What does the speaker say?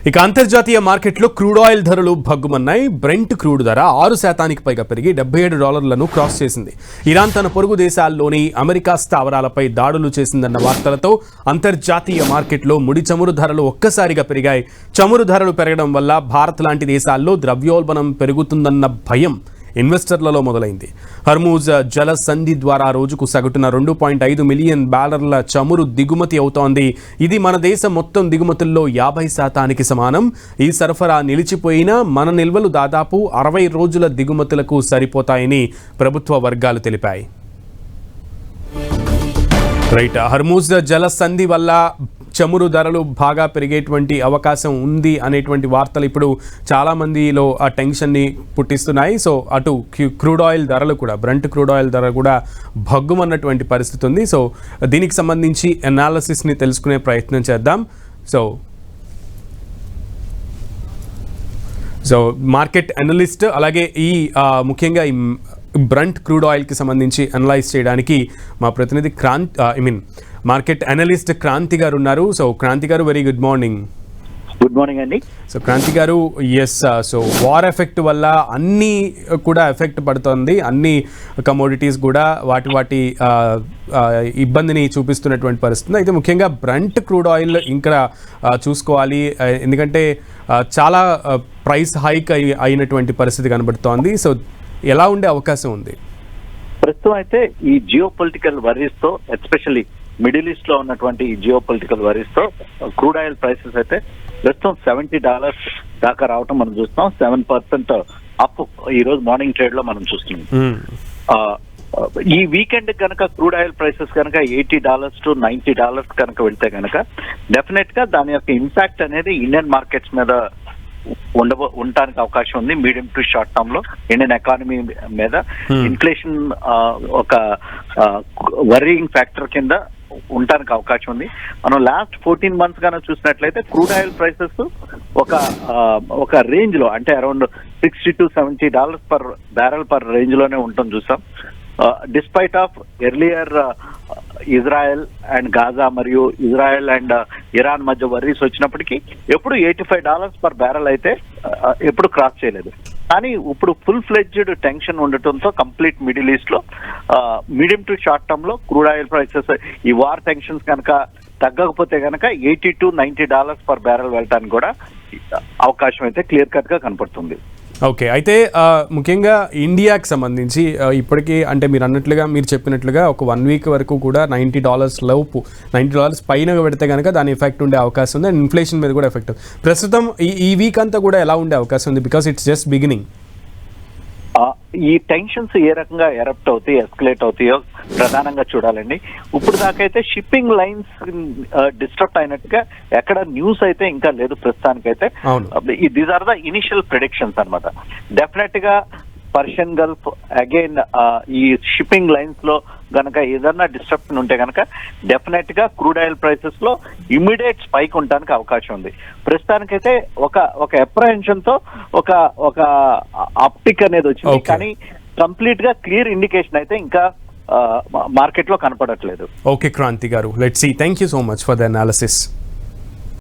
ఇక అంతర్జాతీయ మార్కెట్లో క్రూడ్ ఆయిల్ ధరలు భగ్గుమన్నాయి. బ్రెంట్ క్రూడ్ ధర 6% పైగా పెరిగి $77 క్రాస్ చేసింది. ఇరాన్ తన పొరుగు దేశాల్లోని అమెరికా స్థావరాలపై దాడులు చేసిందన్న వార్తలతో అంతర్జాతీయ మార్కెట్లో ముడి చమురు ధరలు ఒక్కసారిగా పెరిగాయి. చమురు ధరలు పెరగడం వల్ల భారత్ లాంటి దేశాల్లో ద్రవ్యోల్బణం పెరుగుతుందన్న భయం ఇన్వెస్టర్లలో మొదలైంది. హర్మూజ్ జల సంధి ద్వారా రోజుకు సగటున 2.5 మిలియన్ బ్యారెల్ల చమురు దిగుమతి అవుతోంది. ఇది మన దేశం మొత్తం దిగుమతుల్లో 50% సమానం. ఈ సరఫరా నిలిచిపోయినా మన నిల్వలు దాదాపు 60 రోజుల దిగుమతులకు సరిపోతాయని ప్రభుత్వ వర్గాలు తెలిపాయి. హర్మూజ్ జల సంధి వల్ల చమురు ధరలు బాగా పెరిగేటువంటి అవకాశం ఉంది అనేటువంటి వార్తలు ఇప్పుడు చాలామందిలో ఆ టెన్షన్ని పుట్టిస్తున్నాయి. సో అటు క్రూడ్ ఆయిల్ ధరలు కూడా, బ్రెంట్ క్రూడ్ ఆయిల్ ధర కూడా భగ్గుమన్నటువంటి పరిస్థితి ఉంది. సో దీనికి సంబంధించి అనాలిసిస్ని తెలుసుకునే ప్రయత్నం చేద్దాం. సో మార్కెట్ అనలిస్ట్ అలాగే ఈ ముఖ్యంగా ఈ బ్రెంట్ క్రూడ్ ఆయిల్కి సంబంధించి అనలైజ్ చేయడానికి మా ప్రతినిధి మార్కెట్ అనలిస్ట్ క్రాంతి గారు ఉన్నారు. సో క్రాంతి గారు, very good morning. Good morning అండి. సో క్రాంతి గారు, సో వార్ ఎఫెక్ట్ వల్ల అన్నీ కూడా ఎఫెక్ట్ పడుతుంది. అన్ని కమోడిటీస్ కూడా వాటి ఇబ్బందిని చూపిస్తున్నటువంటి పరిస్థితి. అయితే ముఖ్యంగా బ్రెంట్ క్రూడ్ ఆయిల్ ఇంకా చూసుకోవాలి, ఎందుకంటే చాలా ప్రైస్ హైక్ అయినటువంటి పరిస్థితి కనబడుతోంది. సో ఎలా ఉండే అవకాశం ఉంది? ప్రస్తుతం అయితే ఈ జియో పొలిటికల్ వరీస్ తో, ఎస్పెషల్లీ మిడిల్ ఈస్ట్ లో ఉన్నటువంటి ఈ జియో పొలిటికల్ వరీస్ తో క్రూడ్ ఆయిల్ ప్రైసెస్ అయితే ప్రస్తుతం $70 దాకా రావటం మనం చూస్తున్నాం. 7% అప్ ఈ రోజు మార్నింగ్ ట్రేడ్ లో మనం చూస్తున్నాం. ఈ వీకెండ్ కనుక క్రూడ్ ఆయిల్ ప్రైసెస్ కనుక $80 to $90 కనుక వెళ్తే కనుక డెఫినెట్ గా దాని యొక్క ఇంపాక్ట్ అనేది ఇండియన్ మార్కెట్స్ మీద ఉండటానికి అవకాశం ఉంది. మీడియం టు షార్ట్ టర్మ్ లో ఇండియన్ ఎకానమీ మీద ఇన్ఫ్లేషన్ ఒక వరీయింగ్ ఫ్యాక్టర్ కింద ఉండటానికి అవకాశం ఉంది. మనం లాస్ట్ 14 months గానే చూసినట్లయితే క్రూడ్ ఆయిల్ ప్రైసెస్ ఒక రేంజ్ లో, అంటే around $60 to $70 per barrel per range లోనే ఉండటం చూసాం. Despite of earlier Israel and Gaza మరియు ఇజ్రాయెల్ అండ్ ఇరాన్ మధ్య వర్రీస్ వచ్చినప్పటికీ ఎప్పుడు $85 పర్ బ్యారెల్ అయితే ఎప్పుడు క్రాస్ చేయలేదు. కానీ ఇప్పుడు ఫుల్ ఫ్లెడ్జ్డ్ టెన్షన్ ఉండటంతో కంప్లీట్ మిడిల్ ఈస్ట్ లో మీడియం టు షార్ట్ టర్మ్ లో క్రూడ్ ఆయిల్ ప్రైసెస్ ఈ వార్ టెన్షన్స్ కనుక తగ్గకపోతే కనుక $80 to $90 పర్ బ్యారెల్ వెళ్ళటానికి కూడా అవకాశం అయితే క్లియర్ కట్ గా కనపడుతుంది. ఓకే, అయితే ముఖ్యంగా ఇండియాకి సంబంధించి ఇప్పటికీ అంటే మీరు చెప్పినట్లుగా ఒక 1 week వరకు కూడా $90 లోపు, $90 పైన పెడితే కనుక దాని ఎఫెక్ట్ ఉండే అవకాశం ఉంది. అండ్ ఇన్ఫ్లేషన్ మీద కూడా ఎఫెక్ట్. ప్రస్తుతం ఈ వీక్ అంతా కూడా ఎలా ఉండే అవకాశం ఉంది? Because it's just beginning. ఈ టెన్షన్స్ ఏ రకంగా ఎరప్ట్ అవుతాయి, ఎస్కలేట్ అవుతాయో ప్రధానంగా చూడాలండి. ఇప్పుడు దాకైతే షిప్పింగ్ లైన్స్ డిస్టర్బ్ అయినట్టుగా ఎక్కడ న్యూస్ అయితే ఇంకా లేదు ప్రస్తుతానికైతే. These are the initial predictions అన్నమాట. డెఫినెట్ గా పర్షియన్ గల్ఫ్ అగైన్ ఈ షిప్పింగ్ లైన్స్ లో గనక ఏదన్నా డిస్ట్రప్షన్ ఉంటే గనక డెఫినెట్ గా క్రూడ్ ఆయిల్ ప్రైసెస్ లో ఇమ్మీడియట్ స్పైక్ ఉండడానికి అవకాశం ఉంది. ప్రస్తుతానికైతే ఒక అప్రహెన్షన్ తో ఒక అప్టిక్ అనేది వచ్చింది. కానీ కంప్లీట్ గా క్లియర్ ఇండికేషన్ అయితే ఇంకా మార్కెట్ లో కనపడట్లేదు. ఓకే క్రాంతి గారు, let's see. Thank you so much for the analysis.